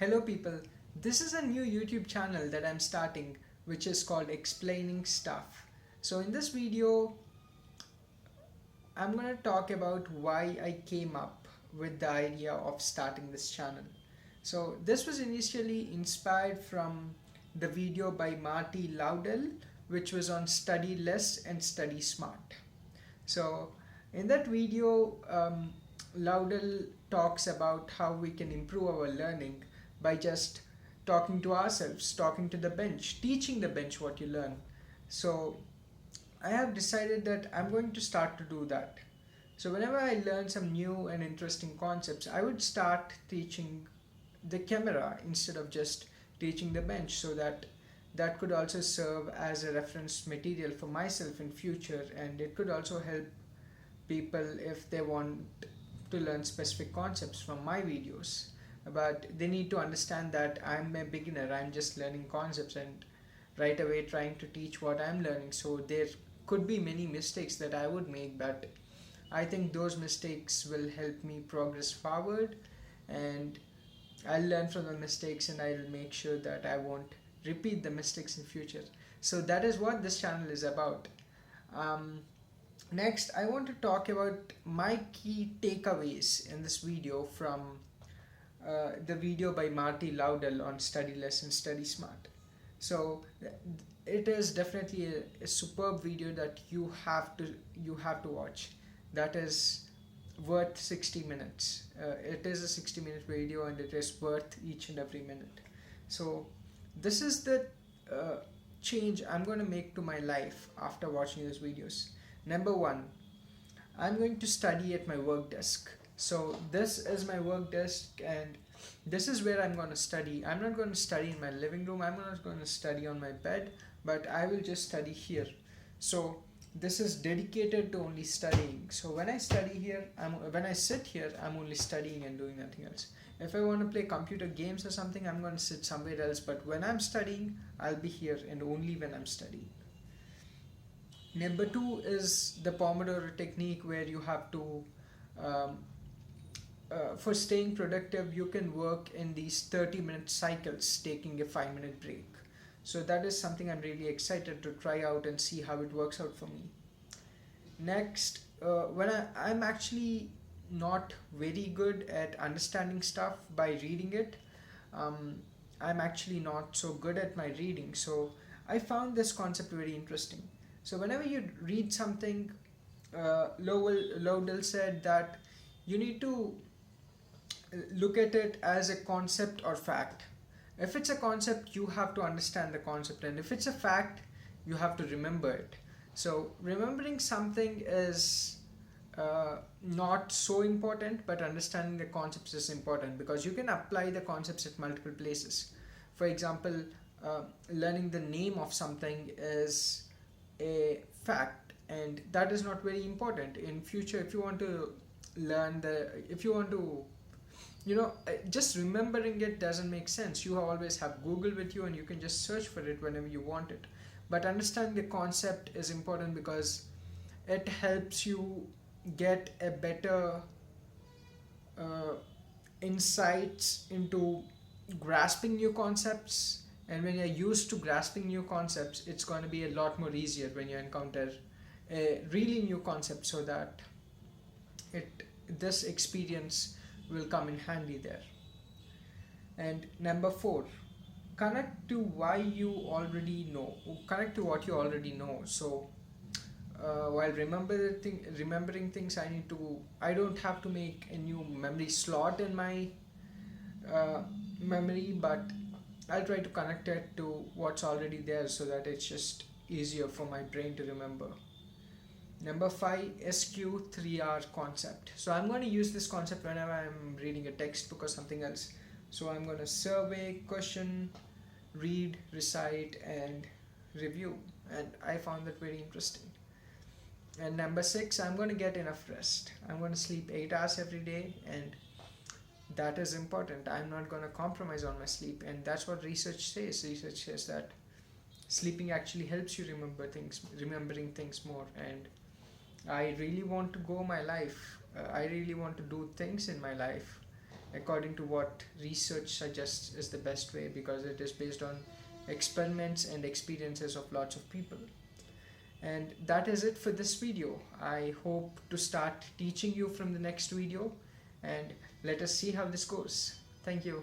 Hello, people. This is a new YouTube channel that I'm starting, which is called Explaining Stuff. So, in this video, I'm going to talk about why I came up with the idea of starting this channel. So, this was initially inspired from the video by Marty Laudel, which was on study less and study smart. So, in that video, Laudel talks about how we can improve our learning by just talking to ourselves, talking to the bench, teaching the bench what you learn. So, I have decided that I'm going to start to do that. So, whenever I learn some new and interesting concepts, I would start teaching the camera instead of just teaching the bench, so that that could also serve as a reference material for myself in future, and it could also help people if they want to learn specific concepts from my videos. But they need to understand that I'm a beginner, I'm just learning concepts and right away trying to teach what I'm learning. So there could be many mistakes that I would make, but I think those mistakes will help me progress forward, and I'll learn from the mistakes and I'll make sure that I won't repeat the mistakes in future. So that is what this channel is about. um, Next, I want to talk about my key takeaways in this video from the video by Marty Laudel on Study Less and Study Smart. So it is definitely a superb video that you have to watch. That is worth 60 minutes. It is a 60-minute video and it is worth each and every minute. So this is the uh, change I'm going to make to my life after watching these videos. Number one, I'm going to study at my work desk. So this is my work desk, and this is where I'm going to study. I'm not going to study in my living room. I'm not going to study on my bed, but I will just study here. So this is dedicated to only studying. So when I study here, when I sit here, I'm only studying and doing nothing else. If I want to play computer games or something, I'm going to sit somewhere else. But when I'm studying, I'll be here and only when I'm studying. Number two is the Pomodoro technique, where you have to, um, for staying productive, you can work in these 30-minute cycles, taking a 5-minute break. So that is something I'm really excited to try out and see how it works out for me. Next, I'm actually not very good at understanding stuff by reading it. Um, I'm actually not so good at my reading, so I found this concept very interesting. So whenever you read something, Lowell said that you need to look at it as a concept or fact. If it's a concept, you have to understand the concept, and if it's a fact, you have to remember it. So remembering something is not so important, but understanding the concepts is important, because you can apply the concepts at multiple places. For example, learning the name of something is a fact, and that is not very important in future. If you want to learn the if you want to just remembering it doesn't make sense. You always have Google with you and you can just search for it whenever you want it. But understanding the concept is important, because it helps you get a better uh, insights into grasping new concepts. And when you're used to grasping new concepts, it's going to be a lot more easier when you encounter a really new concept, so that it this experience will come in handy there. And number four, connect to why you already know, connect to what you already know. So while remembering things, I don't have to make a new memory slot in my uh, memory, but I'll try to connect it to what's already there, so that it's just easier for my brain to remember. Number five, SQ3R concept. So I'm going to use this concept whenever I'm reading a textbook or something else. So I'm going to survey, question, read, recite, and review. And I found that very interesting. And number six, I'm going to get enough rest. I'm going to sleep 8 hours every day, and that is important. I'm not going to compromise on my sleep, and that's what research says. Research says that sleeping actually helps you remembering things more. And I really want to go my life. I really want to do things in my life, according to what research suggests is the best way, because it is based on experiments and experiences of lots of people. And that is it for this video. I hope to start teaching you from the next video, and let us see how this goes. Thank you.